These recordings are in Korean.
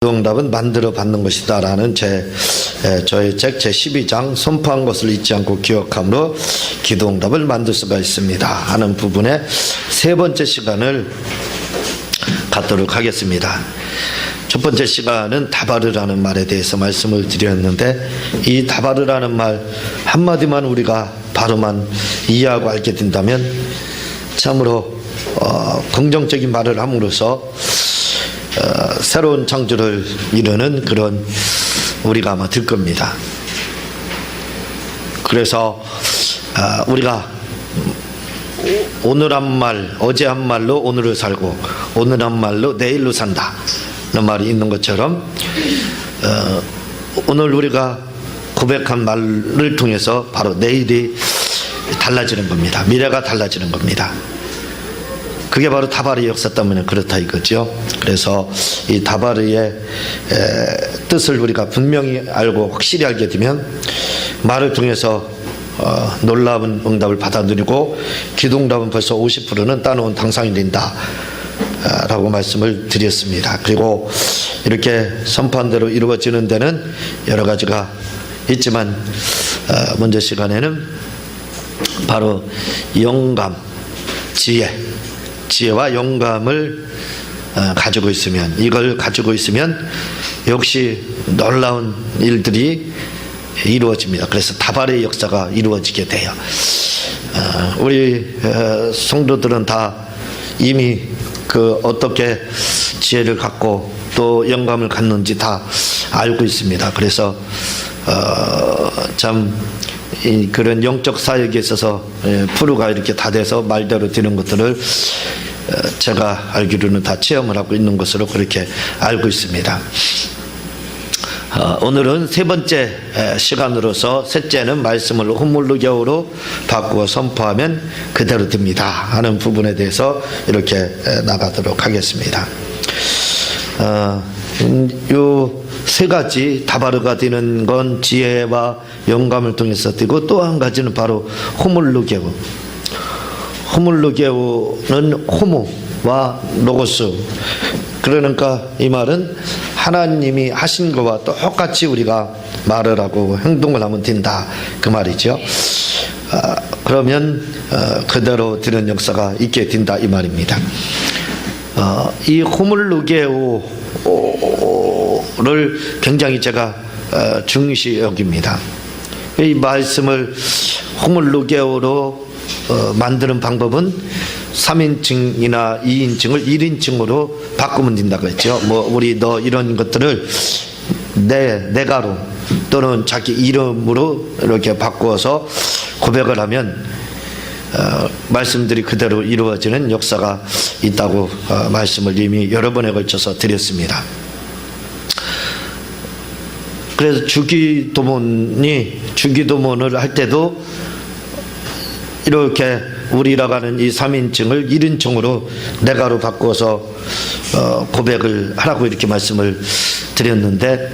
기도응답은 만들어 받는 것이다 라는 저의 책 제12장 선포한 것을 잊지 않고 기억함으로 기도응답을 만들 수가 있습니다 하는 부분의 세 번째 시간을 갖도록 하겠습니다. 첫 번째 시간은 다바르라는 말에 대해서 말씀을 드렸는데, 이 다바르라는 말 한마디만 우리가 바로만 이해하고 알게 된다면 참으로 긍정적인 말을 함으로써 새로운 창조를 이루는 그런 우리가 아마 될 겁니다. 그래서 우리가 오늘 한 말, 어제 한 말로 오늘을 살고 오늘 한 말로 내일로 산다 는 말이 있는 것처럼 오늘 우리가 고백한 말을 통해서 바로 내일이 달라지는 겁니다. 미래가 달라지는 겁니다. 그게 바로 다바르의 역사 때문에 그렇다 이거죠. 그래서 이 다바르의 뜻을 우리가 분명히 알고 확실히 알게 되면 말을 통해서 놀라운 응답을 받아들이고 기도응답은 벌써 50%는 따놓은 당상이 된다 라고 말씀을 드렸습니다. 그리고 이렇게 선포한 대로 이루어지는 데는 여러 가지가 있지만 먼저 시간에는 바로 영감, 지혜와 영감을 가지고 있으면, 이걸 가지고 있으면 역시 놀라운 일들이 이루어집니다. 그래서 다발의 역사가 이루어지게 돼요. 우리 성도들은 다 이미 어떻게 지혜를 갖고 또 영감을 갖는지 다 알고 있습니다. 그래서 참 그런 영적 사역에 있어서 프로가 이렇게 다 돼서 말대로 되는 것들을 제가 알기로는 다 체험을 하고 있는 것으로 그렇게 알고 있습니다. 오늘은 세 번째 시간으로서, 셋째는 말씀을 호물루게오로 바꾸어 선포하면 그대로 됩니다 하는 부분에 대해서 이렇게 나가도록 하겠습니다. 요 세 가지 다바르가 되는 건 지혜와 영감을 통해서 되고, 또 한 가지는 바로 호물루게오. 호물루게오는 호무와 로고스, 그러니까 이 말은 하나님이 하신 것과 똑같이 우리가 말을 하고 행동을 하면 된다 그 말이죠. 그러면 그대로 되는 역사가 있게 된다 이 말입니다. 이 호물루게오를 굉장히 제가 중시 여깁니다. 이 말씀을 호물루게오로 만드는 방법은 3인칭이나 2인칭을 1인칭으로 바꾸면 된다고 했죠. 우리 너 이런 것들을 내가로 또는 자기 이름으로 이렇게 바꾸어서 고백을 하면 말씀들이 그대로 이루어지는 역사가 있다고 말씀을 이미 여러 번에 걸쳐서 드렸습니다. 그래서 주기도문을 할 때도 이렇게 우리라고 하는 이 3인칭을 1인칭으로 내가로 바꾸어서 고백을 하라고 이렇게 말씀을 드렸는데,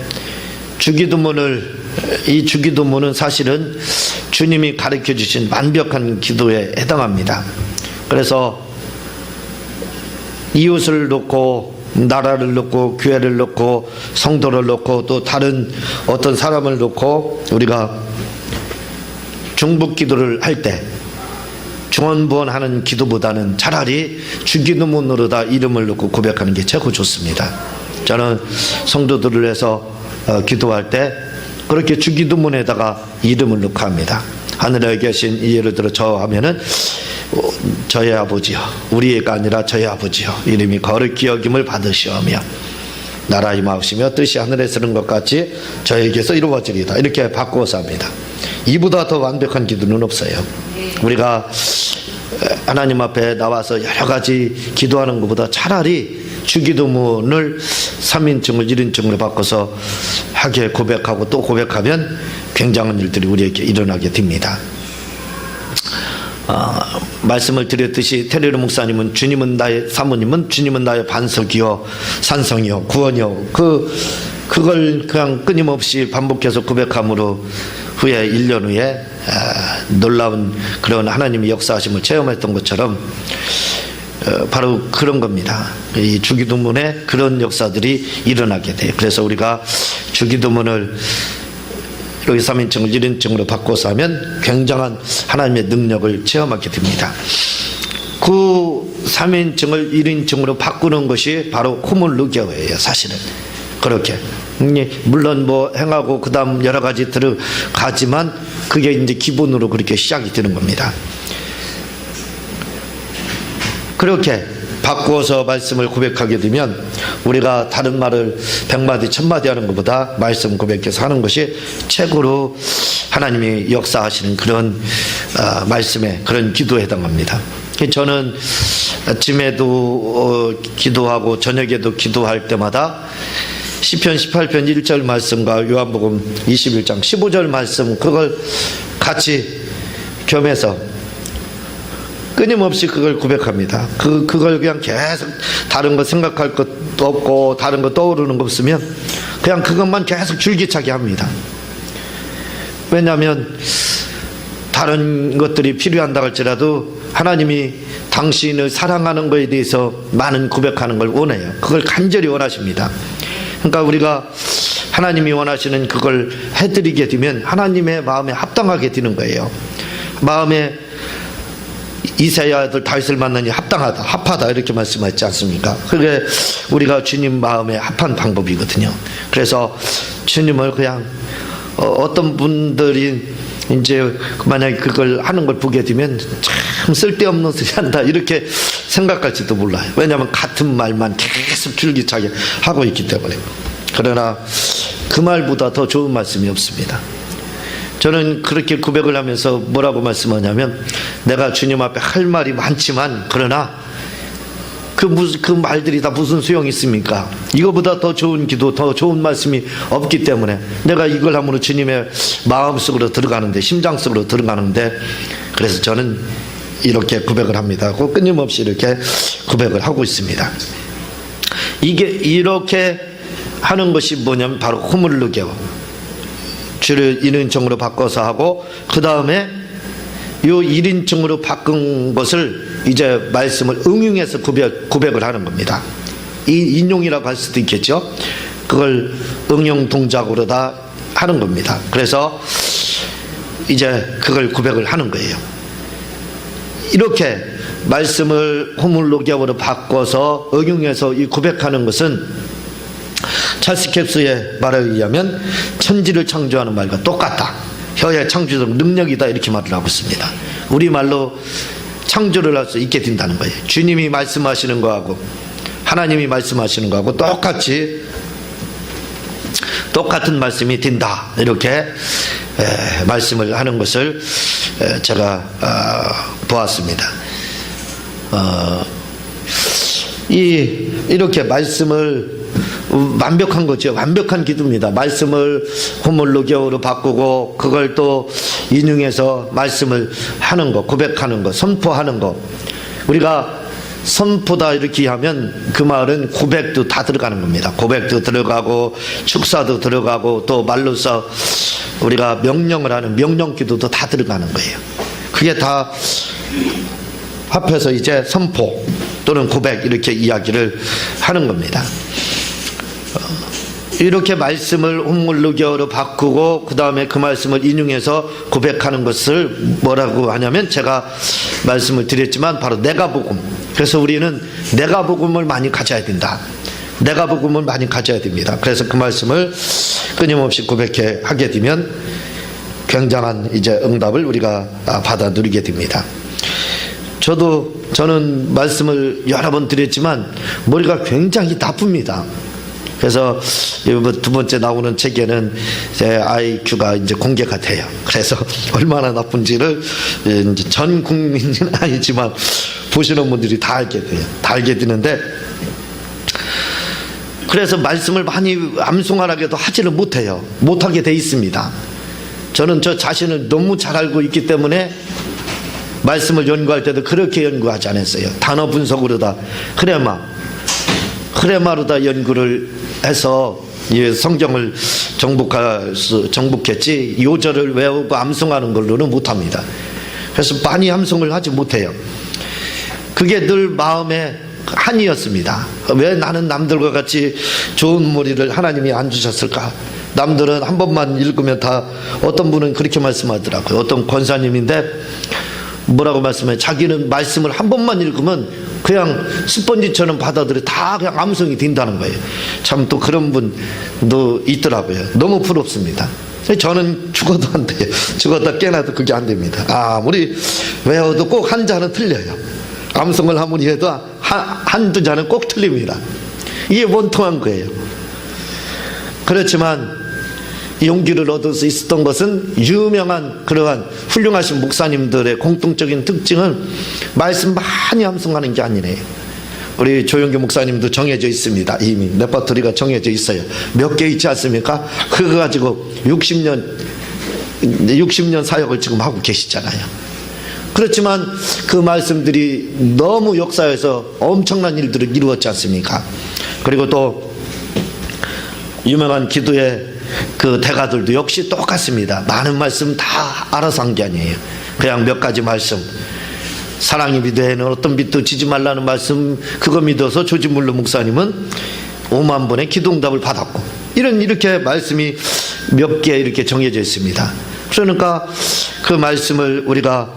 이 주기도문은 사실은 주님이 가르쳐 주신 완벽한 기도에 해당합니다. 그래서 이웃을 놓고, 나라를 놓고, 교회를 놓고, 성도를 놓고, 또 다른 어떤 사람을 놓고 우리가 중복 기도를 할 때 중언부언하는 기도보다는 차라리 주기도문으로 다 이름을 넣고 고백하는 게 최고 좋습니다. 저는 성도들을 위해서 기도할 때 그렇게 주기도문에다가 이름을 넣고 합니다. 하늘에 계신, 예를 들어 저 하면은 저의 아버지여, 우리가 아니라 저의 아버지여, 이름이 거룩히 여김을 받으시오며 나라 임하시며 뜻이 하늘에 쓰는 것 같이 저에게서 이루어지리다, 이렇게 바꾸어서 합니다. 이보다 더 완벽한 기도는 없어요. 우리가 하나님 앞에 나와서 여러 가지 기도하는 것보다 차라리 주기도문을 3인칭을 1인칭으로 바꿔서 하게 고백하고 또 고백하면 굉장한 일들이 우리에게 일어나게 됩니다. 말씀을 드렸듯이 테레르 목사님은 사모님은 주님은 나의 반석이요 산성이요 구원이요, 그걸 그냥 끊임없이 반복해서 고백함으로 후에 1년 후에 놀라운 그런 하나님의 역사하심을 체험했던 것처럼 바로 그런 겁니다. 이 주기도문에 그런 역사들이 일어나게 돼요. 그래서 우리가 주기도문을 여기 3인칭을 1인칭으로 바꿔서 하면 굉장한 하나님의 능력을 체험하게 됩니다. 그 3인칭을 1인칭으로 바꾸는 것이 바로 호물루게오예요. 사실은 그렇게 물론 뭐 행하고 그 다음 여러 가지 들어가지만 그게 이제 기본으로 그렇게 시작이 되는 겁니다. 그렇게 바꾸어서 말씀을 고백하게 되면 우리가 다른 말을 100마디 1000마디 하는 것보다 말씀 고백해서 하는 것이 최고로 하나님이 역사하시는 그런 말씀에 그런 기도에 해당합니다. 저는 아침에도 기도하고 저녁에도 기도할 때마다 시편 18편 1절 말씀과 요한복음 21장 15절 말씀 그걸 같이 겸해서 끊임없이 그걸 고백합니다. 그걸 그냥 계속 다른 거 생각할 것도 없고 다른 거 떠오르는 거 없으면 그냥 그것만 계속 줄기차게 합니다. 왜냐하면 다른 것들이 필요한다 할지라도 하나님이 당신을 사랑하는 것에 대해서 많은 고백하는 걸 원해요. 그걸 간절히 원하십니다. 그러니까 우리가 하나님이 원하시는 그걸 해드리게 되면 하나님의 마음에 합당하게 되는 거예요. 마음에 이새의 아들 다윗을 만나니 합당하다, 합하다 이렇게 말씀하지 않습니까? 그게 우리가 주님 마음에 합한 방법이거든요. 그래서 주님을 그냥 어떤 분들이 이제 만약에 그걸 하는 걸 보게 되면 참 쓸데없는 소리 한다 이렇게 생각할지도 몰라요. 왜냐하면 같은 말만 계속 줄기차게 하고 있기 때문에. 그러나 그 말보다 더 좋은 말씀이 없습니다. 저는 그렇게 고백을 하면서 뭐라고 말씀하냐면 내가 주님 앞에 할 말이 많지만 그러나 그 말들이 다 무슨 소용이 있습니까? 이거보다 더 좋은 기도, 더 좋은 말씀이 없기 때문에 내가 이걸 함으로 주님의 마음속으로 들어가는데, 심장 속으로 들어가는데, 그래서 저는 이렇게 고백을 합니다. 끊임없이 이렇게 고백을 하고 있습니다. 이게 이렇게 하는 것이 뭐냐면 바로 호물루게오, 주를 1인칭으로 바꿔서 하고 그 다음에 이 1인칭으로 바꾼 것을 이제 말씀을 응용해서 고백을 하는 겁니다. 이 인용이라고 할 수도 있겠죠. 그걸 응용 동작으로 다 하는 겁니다. 그래서 이제 그걸 고백을 하는 거예요. 이렇게 말씀을 호물루게오로 바꿔서 응용해서 이 고백하는 것은 찰스 캡스의 말에 의하면 천지를 창조하는 말과 똑같다. 혀의 창조적 능력이다 이렇게 말을 하고 있습니다. 우리말로 창조를 할 수 있게 된다는 거예요. 주님이 말씀하시는 거하고 하나님이 말씀하시는 거하고 똑같은 말씀이 된다 이렇게 말씀을 하는 것을 제가 보았습니다. 이렇게 말씀을 완벽한 거죠. 완벽한 기도입니다. 말씀을 호물루게오로 바꾸고 그걸 또 인용해서 말씀을 하는 거, 고백하는 거, 선포하는 거. 우리가 선포다 이렇게 하면 그 말은 고백도 다 들어가는 겁니다. 고백도 들어가고 축사도 들어가고 또 말로써 우리가 명령을 하는 명령기도도 다 들어가는 거예요. 그게 다 합해서 이제 선포 또는 고백 이렇게 이야기를 하는 겁니다. 이렇게 말씀을 호물루게오로 바꾸고 그 다음에 그 말씀을 인용해서 고백하는 것을 뭐라고 하냐면 제가 말씀을 드렸지만 바로 내가복음. 그래서 우리는 내가복음을 많이 가져야 된다. 내가복음을 많이 가져야 됩니다. 그래서 그 말씀을 끊임없이 고백해 하게 되면 굉장한 이제 응답을 우리가 받아 누리게 됩니다. 저는 말씀을 여러 번 드렸지만 머리가 굉장히 나쁩니다. 그래서 두 번째 나오는 책에는 제 IQ가 이제 공개가 돼요. 그래서 얼마나 나쁜지를 이제 전 국민은 아니지만 보시는 분들이 다 알게 돼요. 다 알게 되는데, 그래서 말씀을 많이 암송하라고도 하지를 못해요. 못하게 돼 있습니다. 저는 저 자신을 너무 잘 알고 있기 때문에 말씀을 연구할 때도 그렇게 연구하지 않았어요. 단어 분석으로 다 흐레마로 다 연구를 해서 성경을 정복했지 요절을 외우고 암송하는 걸로는 못합니다. 그래서 많이 암송을 하지 못해요. 그게 늘 마음의 한이었습니다. 왜 나는 남들과 같이 좋은 머리를 하나님이 안 주셨을까? 남들은 한 번만 읽으면 다, 어떤 분은 그렇게 말씀하더라고요. 어떤 권사님인데 뭐라고 말씀해? 자기는 말씀을 한 번만 읽으면 그냥 스펀지처럼 받아들여 다 그냥 암송이 딘다는 거예요. 참 또 그런 분도 있더라고요. 너무 부럽습니다. 저는 죽어도 안 돼요. 죽었다 깨나도 그게 안 됩니다. 아무리 외워도 꼭 한 자는 틀려요. 암송을 아무리 해도 한두 자는 꼭 틀립니다. 이게 원통한 거예요. 그렇지만 용기를 얻을 수 있었던 것은 유명한 그러한 훌륭하신 목사님들의 공통적인 특징은 말씀 많이 암송하는 게 아니래요. 우리 조용기 목사님도 정해져 있습니다. 이미 레퍼토리가 정해져 있어요. 몇 개 있지 않습니까? 그거 가지고 60년 사역을 지금 하고 계시잖아요. 그렇지만 그 말씀들이 너무 역사에서 엄청난 일들을 이루었지 않습니까? 그리고 또 유명한 기도의 그 대가들도 역시 똑같습니다. 많은 말씀 다 알아서 한 게 아니에요. 그냥 몇 가지 말씀, 사랑이 믿어에는 어떤 빛도 지지 말라는 말씀, 그거 믿어서 조지물러 목사님은 5만 번의 기도응답을 받았고, 이렇게 말씀이 몇 개 이렇게 정해져 있습니다. 그러니까 그 말씀을 우리가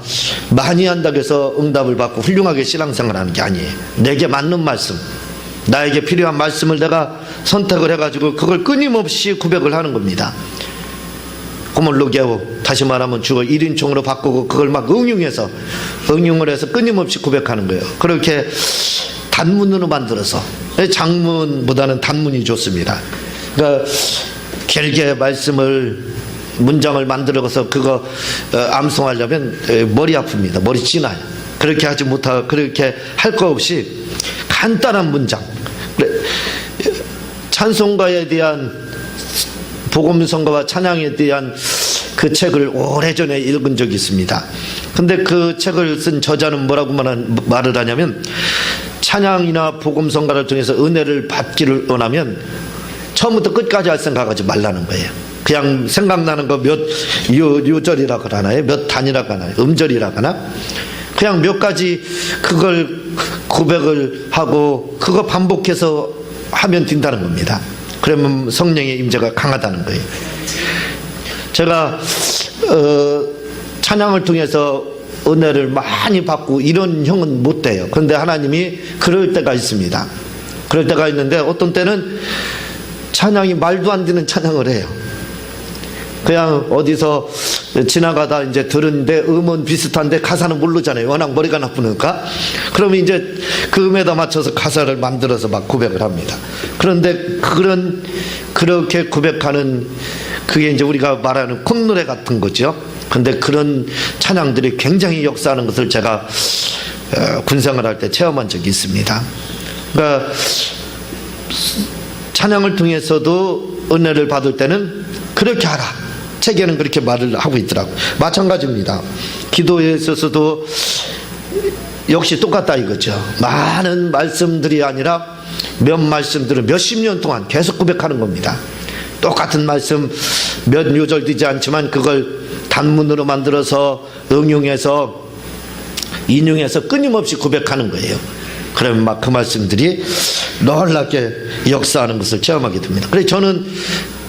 많이 한다고 해서 응답을 받고 훌륭하게 신앙생활 하는 게 아니에요. 내게 맞는 말씀, 나에게 필요한 말씀을 내가 선택을 해가지고 그걸 끊임없이 고백을 하는 겁니다. 고물로게오, 다시 말하면 주어 1인칭으로 바꾸고 그걸 막 응용을 해서 끊임없이 고백하는 거예요. 그렇게 단문으로 만들어서, 장문보다는 단문이 좋습니다. 그러니까 길게 문장을 만들어서 그거 암송하려면 머리 아픕니다. 머리 찌나요. 그렇게 하지 못하고, 그렇게 할 거 없이 간단한 문장, 찬송가에 대한, 복음성가와 찬양에 대한 그 책을 오래전에 읽은 적이 있습니다. 근데 그 책을 쓴 저자는 뭐라고 말을 하냐면, 찬양이나 복음성가를 통해서 은혜를 받기를 원하면 처음부터 끝까지 할 생각하지 말라는 거예요. 그냥 생각나는 거 몇 요절이라고 하나요? 몇 단이라고 하나요? 음절이라고 하나? 그냥 몇 가지 그걸 고백을 하고 그거 반복해서 하면 된다는 겁니다. 그러면 성령의 임재가 강하다는 거예요. 제가 찬양을 통해서 은혜를 많이 받고 이런 형은 못 돼요. 그런데 하나님이 그럴 때가 있습니다. 그럴 때가 있는데 어떤 때는 찬양이 말도 안 되는 찬양을 해요. 그냥 어디서 지나가다 이제 들은데 음은 비슷한데 가사는 모르잖아요. 워낙 머리가 나쁘니까. 그러면 이제 그 음에다 맞춰서 가사를 만들어서 막 고백을 합니다. 그런데 그렇게 고백하는 그게 이제 우리가 말하는 콧노래 같은 거죠. 근데 그런 찬양들이 굉장히 역사하는 것을 제가 군생활 할 때 체험한 적이 있습니다. 그러니까 찬양을 통해서도 은혜를 받을 때는 그렇게 하라. 책에는 그렇게 말을 하고 있더라고요. 마찬가지입니다. 기도에 있어서도 역시 똑같다 이거죠. 많은 말씀들이 아니라 몇 말씀들을 몇십 년 동안 계속 고백하는 겁니다. 똑같은 말씀 몇 요절 되지 않지만 그걸 단문으로 만들어서 응용해서 인용해서 끊임없이 고백하는 거예요. 그러면 막 그 말씀들이 놀랍게 역사하는 것을 체험하게 됩니다. 그래서 저는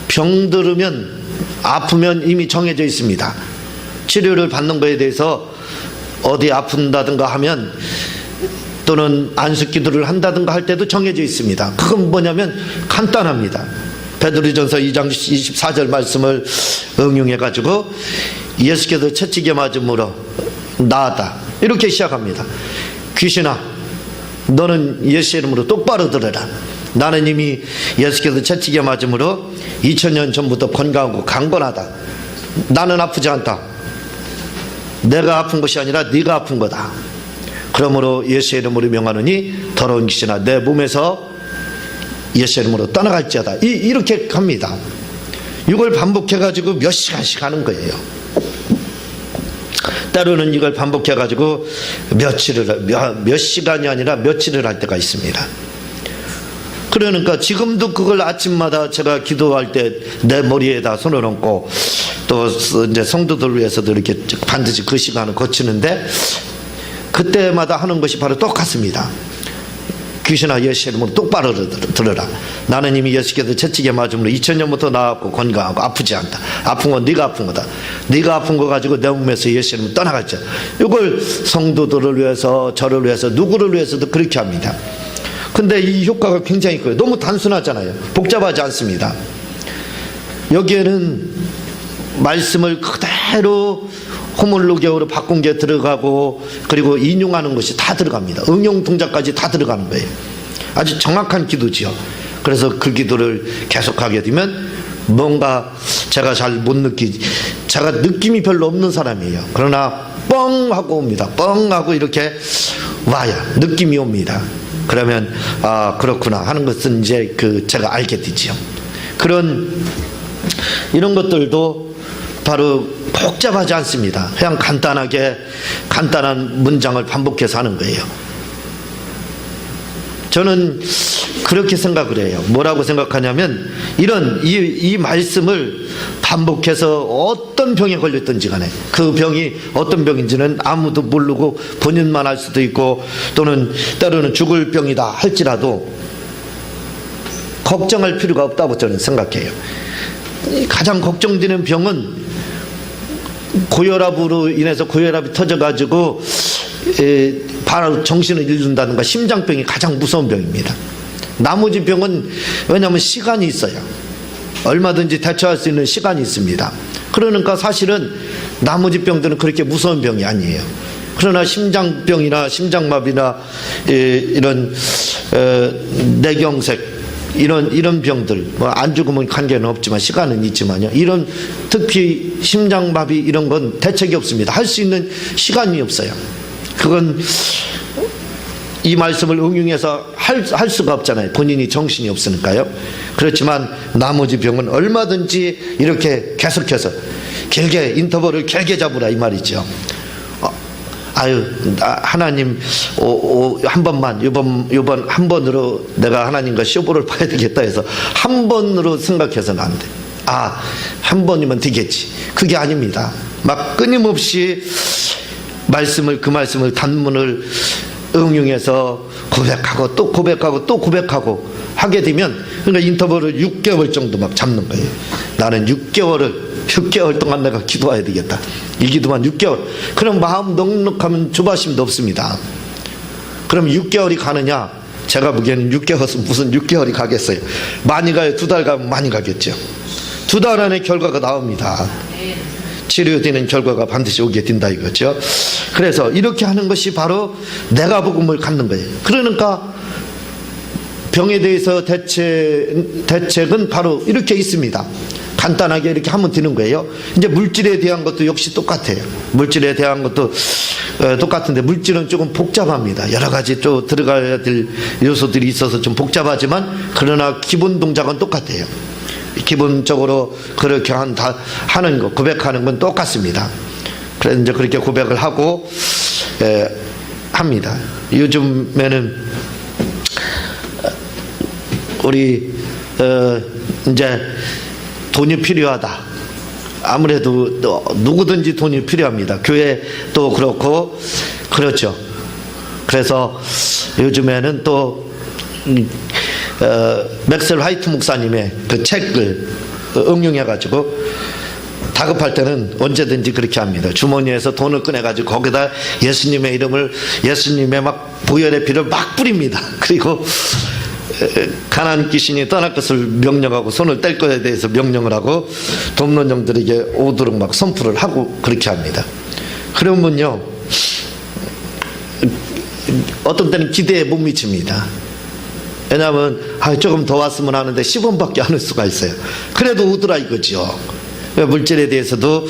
병들으면, 아프면 이미 정해져 있습니다. 치료를 받는 거에 대해서 어디 아픈다든가 하면, 또는 안수기도를 한다든가 할 때도 정해져 있습니다. 그건 뭐냐면 간단합니다. 베드로전서 2장 24절 말씀을 응용해 가지고 예수께서 채찍에 맞음으로 나았다, 이렇게 시작합니다. 귀신아, 너는 예수의 이름으로 똑바로 들어라. 나는 이미 예수께서 채찍에 맞음으로 2000년 전부터 건강하고 강건하다. 나는 아프지 않다. 내가 아픈 것이 아니라 네가 아픈 거다. 그러므로 예수의 이름으로 명하노니 더러운 귀신아 내 몸에서 예수의 이름으로 떠나갈지어다. 이렇게 갑니다. 이걸 반복해가지고 몇 시간씩 하는 거예요. 때로는 이걸 반복해가지고 몇 시간이 아니라 며칠을 할 때가 있습니다. 그러니까 지금도 그걸 아침마다 제가 기도할 때 내 머리에다 손을 얹고 또 이제 성도들을 위해서도 이렇게 반드시 그 시간을 거치는데 그때마다 하는 것이 바로 똑같습니다. 귀신아 예수 이름으로 똑바로 들어라. 나는 이미 예수께서 채찍에 맞음으로 2000년부터 나았고 건강하고 아프지 않다. 아픈 건 네가 아픈 거다. 네가 아픈 거 가지고 내 몸에서 예수 이름으로 떠나갔죠. 이걸 성도들을 위해서, 저를 위해서, 누구를 위해서도 그렇게 합니다. 근데 이 효과가 굉장히 커요. 너무 단순하잖아요. 복잡하지 않습니다. 여기에는 말씀을 그대로 호물로게어로 바꾼 게 들어가고, 그리고 인용하는 것이 다 들어갑니다. 응용 동작까지 다 들어가는 거예요. 아주 정확한 기도지요. 그래서 그 기도를 계속하게 되면 뭔가 제가 잘 못 제가 느낌이 별로 없는 사람이에요. 그러나 뻥 하고 옵니다. 뻥 하고 이렇게 와요. 느낌이 옵니다. 그러면 아 그렇구나 하는 것은 이제 제가 알게 되지요. 이런 것들도 바로 복잡하지 않습니다. 그냥 간단한 문장을 반복해서 하는 거예요. 저는 그렇게 생각을 해요. 뭐라고 생각하냐면 이 말씀을 반복해서 어떤 병에 걸렸든지 간에 그 병이 어떤 병인지는 아무도 모르고 본인만 알 수도 있고, 또는 때로는 죽을 병이다 할지라도 걱정할 필요가 없다고 저는 생각해요. 가장 걱정되는 병은 고혈압으로 인해서 고혈압이 터져가지고 바로 정신을 잃는다든가 심장병이 가장 무서운 병입니다. 나머지 병은 왜냐하면 시간이 있어요. 얼마든지 대처할 수 있는 시간이 있습니다. 그러니까 사실은 나머지 병들은 그렇게 무서운 병이 아니에요. 그러나 심장병이나 심장마비나 이런 뇌경색 이런 병들, 안 죽으면 관계는 없지만 시간은 있지만요. 이런 특히 심장마비 이런 건 대책이 없습니다. 할 수 있는 시간이 없어요. 그건 이 말씀을 응용해서 할 수가 없잖아요. 본인이 정신이 없으니까요. 그렇지만 나머지 병은 얼마든지 이렇게 계속해서 길게 인터벌을 길게 잡으라 이 말이죠. 하나님 한 번만 이번 한 번으로 내가 하나님과 쇼부를 봐야 되겠다 해서 한 번으로 생각해서는 안 돼. 한 번이면 되겠지. 그게 아닙니다. 막 끊임없이 그 말씀을 단문을 응용해서 고백하고 또 고백하고 또 고백하고 하게 되면, 그러니까 인터벌을 6개월 정도 막 잡는 거예요. 나는 6개월 동안 내가 기도해야 되겠다. 이 기도만 6개월. 그럼 마음 넉넉하면 조바심도 없습니다. 그럼 6개월이 가느냐? 제가 보기에는 6개월은 무슨 6개월이 가겠어요. 많이 가요. 2달 가면 많이 가겠죠. 2달 안에 결과가 나옵니다. 치료되는 결과가 반드시 오게 된다 이거죠. 그래서 이렇게 하는 것이 바로 내가 복음을 갖는 거예요. 그러니까 병에 대해서 대책은 바로 이렇게 있습니다. 간단하게 이렇게 하면 되는 거예요. 이제 물질에 대한 것도 역시 똑같아요. 물질에 대한 것도 똑같은데 물질은 조금 복잡합니다. 여러 가지 또 들어가야 될 요소들이 있어서 좀 복잡하지만, 그러나 기본 동작은 똑같아요. 기본적으로 그렇게 하는 거, 고백하는 건 똑같습니다. 그래서 이제 그렇게 고백을 하고 합니다. 요즘에는 우리 이제 돈이 필요하다. 아무래도 누구든지 돈이 필요합니다. 교회도 그렇고 그렇죠. 그래서 요즘에는 또 맥셀 화이트 목사님의 그 책을 응용해가지고 다급할 때는 언제든지 그렇게 합니다. 주머니에서 돈을 꺼내가지고 거기다 예수님의 이름을, 예수님의 막 보혈의 피를 막 뿌립니다. 그리고 가나안 귀신이 떠날 것을 명령하고 손을 뗄 것에 대해서 명령을 하고 돕론정들에게 오도록 막 선포를 하고 그렇게 합니다. 그러면요, 어떤 때는 기대에 못 미칩니다. 왜냐하면 조금 더 왔으면 하는데 10원밖에 안 올 수가 있어요. 그래도 오더라 이거죠. 물질에 대해서도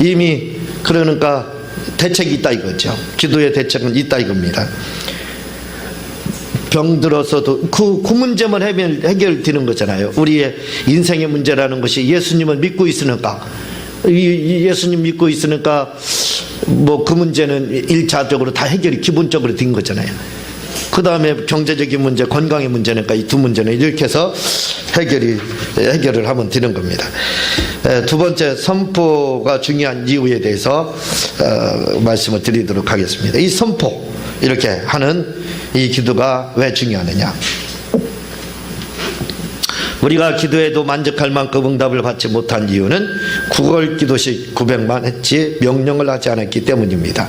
이미 그러니까 대책이 있다 이거죠. 기도의 대책은 있다 이겁니다. 병들어서도 그 문제만 해결되는 거잖아요. 우리의 인생의 문제라는 것이 예수님을 믿고 있으니까, 예수님 믿고 있으니까 뭐 그 문제는 1차적으로 다 해결이 기본적으로 된 거잖아요. 그 다음에 경제적인 문제, 건강의 문제니까 이 두 문제는 이렇게 해서 해결을 하면 되는 겁니다. 두 번째 선포가 중요한 이유에 대해서 말씀을 드리도록 하겠습니다. 이 선포 이렇게 하는 이 기도가 왜 중요하느냐? 우리가 기도해도 만족할 만큼 응답을 받지 못한 이유는 구걸 기도식 구백만 했지 명령을 하지 않았기 때문입니다.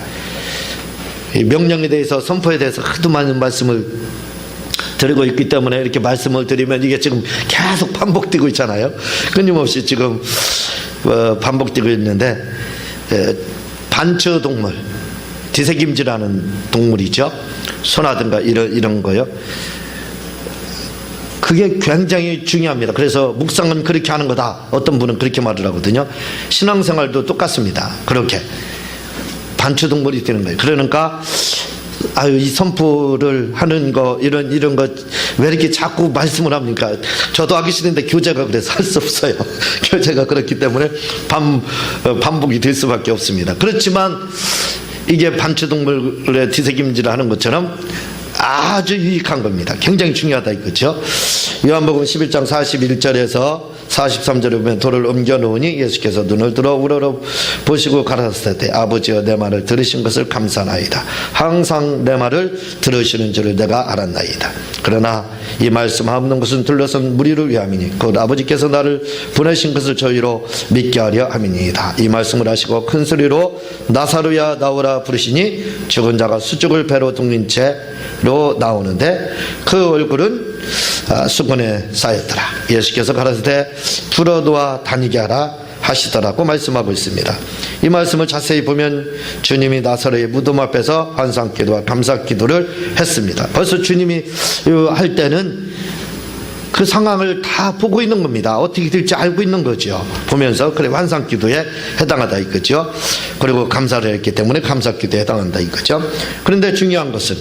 이 명령에 대해서 선포에 대해서 하도 많은 말씀을 드리고 있기 때문에 이렇게 말씀을 드리면 이게 지금 계속 반복되고 있잖아요. 끊임없이 지금 반복되고 있는데, 반처동물, 뒤새김질하는 동물이죠. 소나든가 이런 거요. 그게 굉장히 중요합니다. 그래서 묵상은 그렇게 하는 거다. 어떤 분은 그렇게 말을 하거든요. 신앙생활도 똑같습니다. 그렇게 반처동물이 되는 거예요. 그러니까 이 선포를 하는 거 이런 거 왜 이렇게 자꾸 말씀을 합니까? 저도 하기 싫은데 교재가 그래서 할 수 없어요. 교재가 그렇기 때문에 반복이 될 수밖에 없습니다. 그렇지만 이게 반처동물의 뒤새김질을 하는 것처럼 아주 유익한 겁니다. 굉장히 중요하다 이거죠. 요한복음 11장 41절에서 43절에 보면 돌을 옮겨 놓으니 예수께서 눈을 들어 우러러 보시고 가라사대 아버지여 내 말을 들으신 것을 감사나이다. 항상 내 말을 들으시는 줄을 내가 알았나이다. 그러나 이 말씀 없는 것은 둘러선 무리를 위함이니 곧 아버지께서 나를 보내신 것을 저희로 믿게 하려 함이니이다. 이 말씀을 하시고 큰 소리로 나사로야 나오라 부르시니 죽은 자가 수족을 배로 둥린 채로 나오는데 그 얼굴은 수건에 쌓였더라. 예수께서 가라사대 풀어놓아 다니게 하라 하시더라고 말씀하고 있습니다. 이 말씀을 자세히 보면 주님이 나사로의 무덤 앞에서 환상기도와 감사기도를 했습니다. 벌써 주님이 할 때는 그 상황을 다 보고 있는 겁니다. 어떻게 될지 알고 있는 거죠. 보면서 그래 환상기도에 해당하다 이거죠. 그리고 감사를 했기 때문에 감사기도에 해당한다 이거죠. 그런데 중요한 것은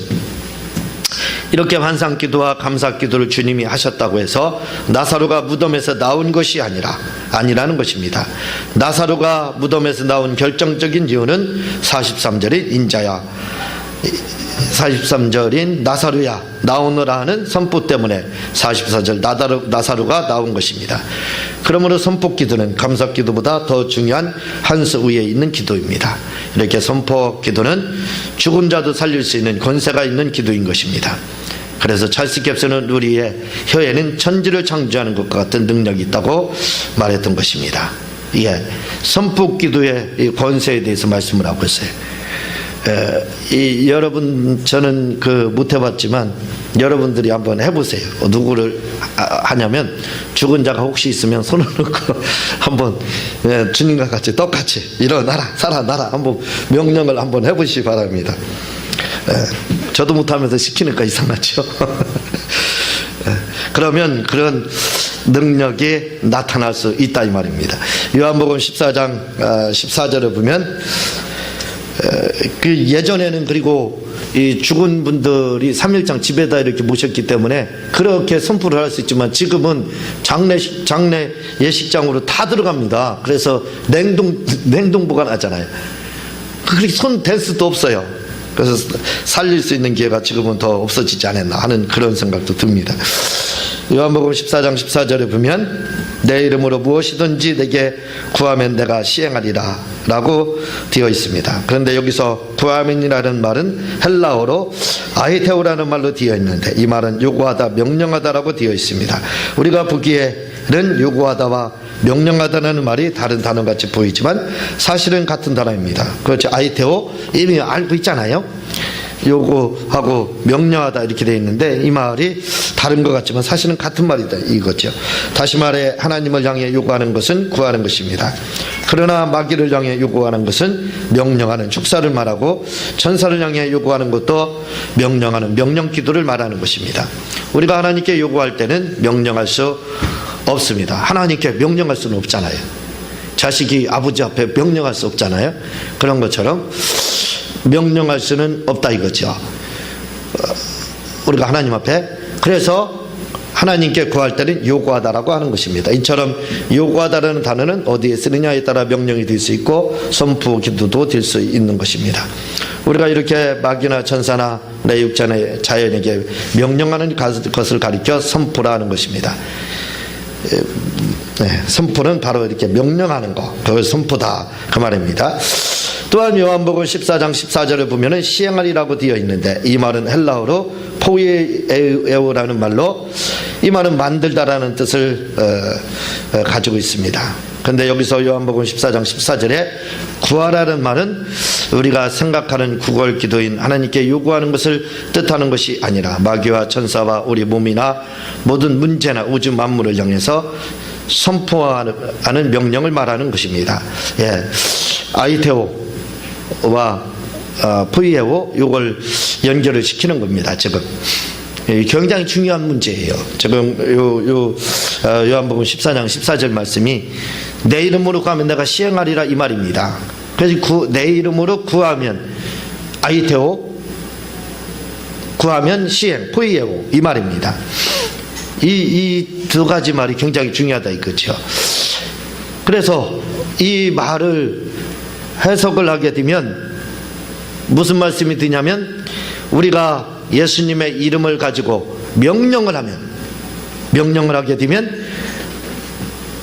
이렇게 환상기도와 감사기도를 주님이 하셨다고 해서 나사로가 무덤에서 나온 것이 아니라는 것입니다. 나사로가 무덤에서 나온 결정적인 이유는 43절인 43절인 나사로야 나오너라 하는 선포 때문에 44절 나사로가 나온 것입니다. 그러므로 선포기도는 감사기도보다 더 중요한 한 수 위에 있는 기도입니다. 이렇게 선포기도는 죽은 자도 살릴 수 있는 권세가 있는 기도인 것입니다. 그래서 찰스 깁슨은 우리의 혀에는 천지를 창조하는 것과 같은 능력이 있다고 말했던 것입니다. 예, 선포기도의 이 권세에 대해서 말씀을 하고 있어요. 여러분 저는 못 해봤지만 여러분들이 한번 해보세요. 누구를 하냐면 죽은 자가 혹시 있으면 손을 놓고 한번 주님과 같이 똑같이 일어나라 살아나라 한번 명령을 한번 해보시기 바랍니다. 저도 못하면서 시키니까 이상하죠. 그러면 그런 능력이 나타날 수 있다 이 말입니다. 요한복음 14장 14절에 보면 그 예전에는 그리고 이 죽은 분들이 3일장 집에다 이렇게 모셨기 때문에 그렇게 선포를 할 수 있지만 지금은 장례 예식장으로 다 들어갑니다. 그래서 냉동 보관하잖아요. 그렇게 손 댈 수도 없어요. 그래서 살릴 수 있는 기회가 지금은 더 없어지지 않았나 하는 그런 생각도 듭니다. 요한복음 14장 14절에 보면 내 이름으로 무엇이든지 내게 구하면 내가 시행하리라 라고 되어 있습니다. 그런데 여기서 구하면이라는 말은 헬라어로 아이테오라는 말로 되어 있는데 이 말은 요구하다 명령하다라고 되어 있습니다. 우리가 보기에는 요구하다와 명령하다는 말이 다른 단어같이 보이지만 사실은 같은 단어입니다. 그렇죠. 아이테오 이미 알고 있잖아요. 요구하고 명령하다 이렇게 되어 있는데 이 말이 다른 것 같지만 사실은 같은 말이다 이거죠. 다시 말해 하나님을 향해 요구하는 것은 구하는 것입니다. 그러나 마귀를 향해 요구하는 것은 명령하는 축사를 말하고 천사를 향해 요구하는 것도 명령하는 명령기도를 말하는 것입니다. 우리가 하나님께 요구할 때는 명령할 수 없습니다. 하나님께 명령할 수는 없잖아요. 자식이 아버지 앞에 명령할 수 없잖아요. 그런 것처럼 명령할 수는 없다 이거죠. 우리가 하나님 앞에 그래서 하나님께 구할 때는 요구하다라고 하는 것입니다. 이처럼 요구하다라는 단어는 어디에 쓰느냐에 따라 명령이 될 수 있고 선포 기도도 될 수 있는 것입니다. 우리가 이렇게 마귀나 천사나 내 육자나 자연에게 명령하는 것을 가리켜 선포라 하는 것입니다. 선포는 바로 이렇게 명령하는 거, 그걸 선포다 그 말입니다. 또한 요한복음 14장 14절을 보면은 시행하리라고 되어 있는데, 이 말은 헬라어로 포이에오라는 말로, 이 말은 만들다라는 뜻을 가지고 있습니다. 근데 여기서 요한복음 14장 14절에 구하라는 말은 우리가 생각하는 구걸 기도인 하나님께 요구하는 것을 뜻하는 것이 아니라 마귀와 천사와 우리 몸이나 모든 문제나 우주 만물을 향해서 선포하는 명령을 말하는 것입니다. 아이테오와 포이에오, 이걸 연결을 시키는 겁니다. 지금 굉장히 중요한 문제예요. 지금 요한복음 14장 14절 말씀이 내 이름으로 구하면 내가 시행하리라 이 말입니다. 그래서 내 이름으로 구하면 아이테오, 구하면 시행, 포이에오 이 말입니다. 이 두 가지 말이 굉장히 중요하다 이거죠. 그래서 이 말을 해석을 하게 되면 무슨 말씀이 드냐면, 우리가 예수님의 이름을 가지고 명령을 하게 되면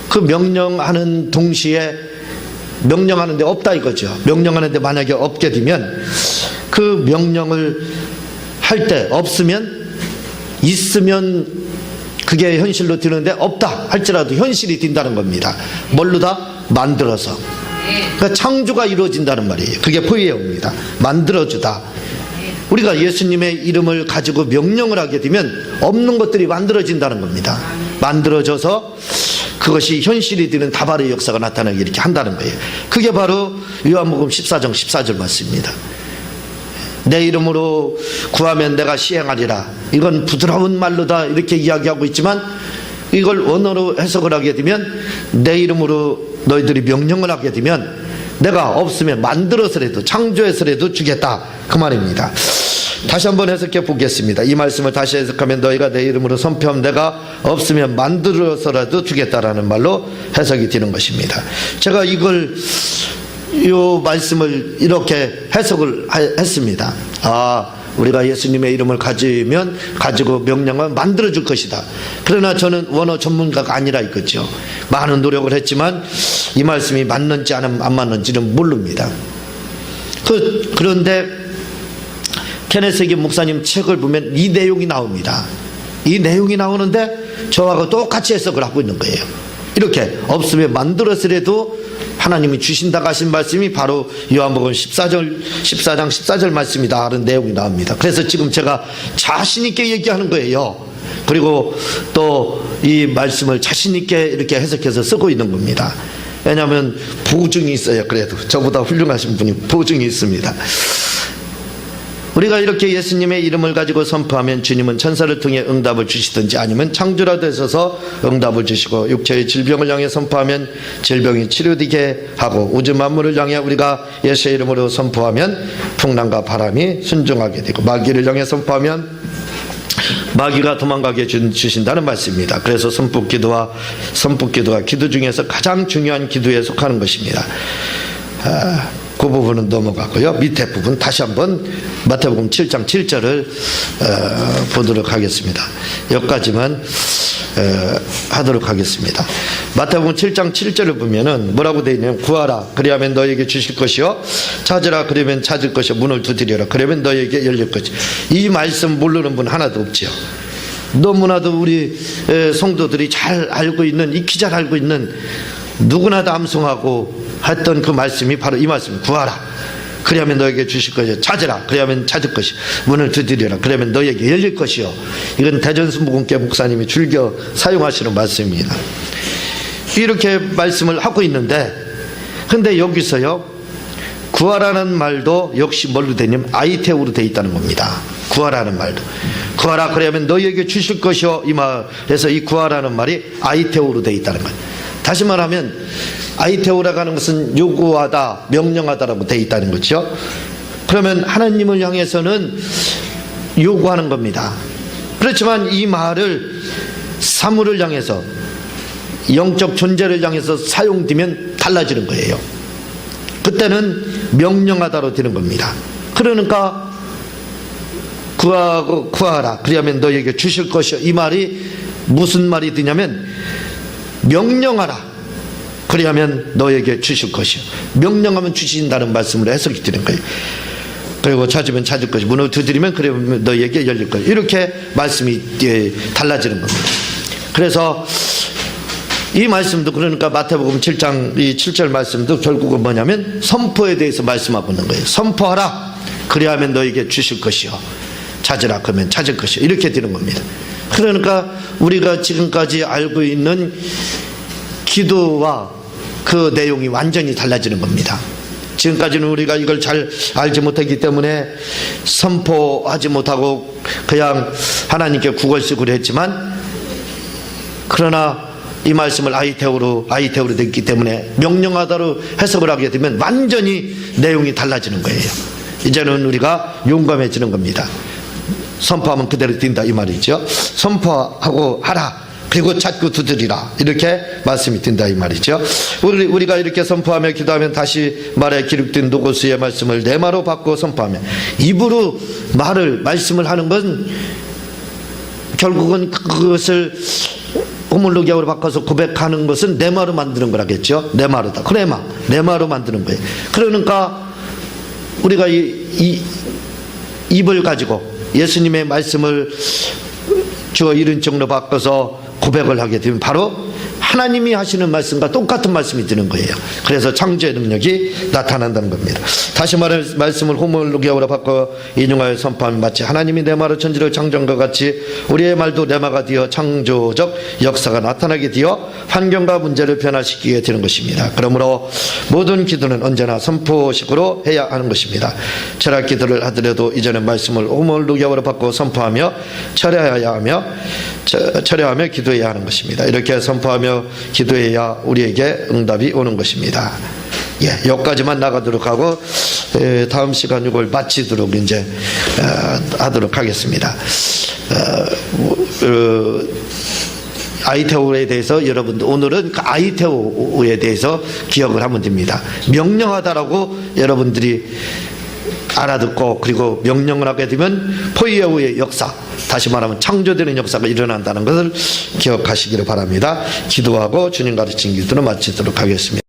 그 명령하는 동시에 명령하는데 없다 이거죠. 명령하는데 만약에 없게 되면 그 명령을 할 때 없으면 있으면 그게 현실로 되는데 없다 할지라도 현실이 된다는 겁니다. 뭘로다? 만들어서. 그러니까 창조가 이루어진다는 말이에요. 그게 포이에오입니다. 만들어주다. 우리가 예수님의 이름을 가지고 명령을 하게 되면 없는 것들이 만들어진다는 겁니다. 만들어져서 그것이 현실이 되는 다발의 역사가 나타나게 이렇게 한다는 거예요. 그게 바로 요한복음 14장 14절 말씀입니다. 내 이름으로 구하면 내가 시행하리라. 이건 부드러운 말로다 이렇게 이야기하고 있지만, 이걸 원어로 해석을 하게 되면 내 이름으로 너희들이 명령을 하게 되면 내가 없으면 만들어서라도 창조해서라도 주겠다 그 말입니다. 다시 한번 해석해 보겠습니다. 이 말씀을 다시 해석하면 너희가 내 이름으로 선포하면 내가 없으면 만들어서라도 주겠다라는 말로 해석이 되는 것입니다. 제가 요 말씀을 이렇게 해석을 했습니다. 우리가 예수님의 이름을 가지고 명령을 만들어줄 것이다. 그러나 저는 원어 전문가가 아니라 이거죠. 많은 노력을 했지만 이 말씀이 맞는지 안 맞는지는 모릅니다. 그런데 케네스 해긴 목사님 책을 보면 이 내용이 나옵니다. 이 내용이 나오는데 저하고 똑같이 해석을 하고 있는 거예요. 이렇게 없으면 만들었으라도 하나님이 주신다고 하신 말씀이 바로 요한복음 14장 14절 말씀이다 하는 내용이 나옵니다. 그래서 지금 제가 자신 있게 얘기하는 거예요. 그리고 또 이 말씀을 자신 있게 이렇게 해석해서 쓰고 있는 겁니다. 왜냐하면 보증이 있어요. 그래도 저보다 훌륭하신 분이 보증이 있습니다. 우리가 이렇게 예수님의 이름을 가지고 선포하면 주님은 천사를 통해 응답을 주시든지 아니면 창조라도 하셔서 응답을 주시고, 육체의 질병을 향해 선포하면 질병이 치료되게 하고, 우주 만물을 향해 우리가 예수의 이름으로 선포하면 풍랑과 바람이 순종하게 되고, 마귀를 향해 선포하면 마귀가 도망가게 주신다는 말씀입니다. 그래서 선포기도가 기도 중에서 가장 중요한 기도에 속하는 것입니다. 그 부분은 넘어가고요. 밑에 부분 다시 한번 마태복음 7장 7절을 보도록 하겠습니다. 여기까지만 하도록 하겠습니다. 마태복음 7장 7절을 보면은 뭐라고 되어 있냐면, 구하라 그리하면 너에게 주실 것이요, 찾으라 그러면 찾을 것이요, 문을 두드려라 그러면 너에게 열릴 것이. 이 말씀 모르는 분 하나도 없죠. 너무나도 우리 성도들이 잘 알고 있는, 익히 잘 알고 있는, 누구나 다 암송하고 했던 그 말씀이 바로 이 말씀. 구하라 그리하면 너에게 주실 것이요, 찾으라 그리하면 찾을 것이요, 문을 두드려라 그러면 너에게 열릴 것이요. 이건 대전순복음교회 목사님이 즐겨 사용하시는 말씀입니다. 이렇게 말씀을 하고 있는데, 근데 여기서요, 구하라는 말도 역시 뭘로 되냐면 아이테오로 되어 있다는 겁니다. 구하라는 말도. 구하라 그러면 너에게 주실 것이요, 이 말에서 이 구하라는 말이 아이테오로 되어 있다는 거예요. 다시 말하면 아이테오라고 하는 것은 요구하다, 명령하다라고 되어 있다는 거죠. 그러면 하나님을 향해서는 요구하는 겁니다. 그렇지만 이 말을 사물을 향해서, 영적 존재를 향해서 사용되면 달라지는 거예요. 그때는 명령하다로 되는 겁니다. 그러니까 구하라 그리하면 너에게 주실 것이요, 이 말이 무슨 말이 되냐면 명령하라. 그리하면 너에게 주실 것이요. 명령하면 주신다는 말씀으로 해석이 되는 거예요. 그리고 찾으면 찾을 것이, 문을 두드리면 그러면 너에게 열릴 것이요. 이렇게 말씀이 달라지는 겁니다. 그래서 이 말씀도, 그러니까 마태복음 7장 이 7절 말씀도 결국은 뭐냐면 선포에 대해서 말씀하고 있는 거예요. 선포하라. 그리하면 너에게 주실 것이요. 찾으라. 그러면 찾을 것이요. 이렇게 되는 겁니다. 그러니까 우리가 지금까지 알고 있는 기도와 그 내용이 완전히 달라지는 겁니다. 지금까지는 우리가 이걸 잘 알지 못했기 때문에 선포하지 못하고 그냥 하나님께 구걸식으로 했지만, 그러나 이 말씀을 아이테오로 됐기 때문에 명령하다로 해석을 하게 되면 완전히 내용이 달라지는 거예요. 이제는 우리가 용감해지는 겁니다. 선포하면 그대로 뛴다 이 말이죠. 선포하고 하라. 그리고 찾고 두드리라. 이렇게 말씀이 뛴다 이 말이죠. 우리가 이렇게 선포하며 기도하면 다시 말에 기록된 노고스의 말씀을 내마로 받고 선포하며, 입으로 말씀을 하는 건 결국은 그것을 호물로기어로 바꿔서 고백하는 것은 내마로 만드는 거라겠죠. 내마로다. 그래마. 내마로 만드는 거예요. 그러니까 우리가 이 입을 가지고 예수님의 말씀을 주어 이른증으로 바꿔서 고백을 하게 되면 바로 하나님이 하시는 말씀과 똑같은 말씀이 드는 거예요. 그래서 창조의 능력이 나타난다는 겁니다. 다시 말해 말씀을 호물로기어로 바꿔 인용하여 선포하면 마치 하나님이 내 말로 천지를 창조한 것 같이 우리의 말도 내마가 되어 창조적 역사가 나타나게 되어 환경과 문제를 변화시키게 되는 것입니다. 그러므로 모든 기도는 언제나 선포식으로 해야 하는 것입니다. 철학 기도를 하더라도 이전의 말씀을 호물로기어로 바꿔 선포하며 철회하며 기도해야 하는 것입니다. 이렇게 선포하며 기도해야 우리에게 응답이 오는 것입니다. 여기까지만 나가도록 하고 다음 시간 이걸 마치도록 이제 하도록 하겠습니다. 아이테오에 대해서 여러분들 오늘은 그 아이테오에 대해서 기억을 하면 됩니다. 명령하다라고 여러분들이 알아듣고, 그리고 명령을 하게 되면 포이에오의 역사, 다시 말하면 창조되는 역사가 일어난다는 것을 기억하시기를 바랍니다. 기도하고 주님 가르친 기도를 마치도록 하겠습니다.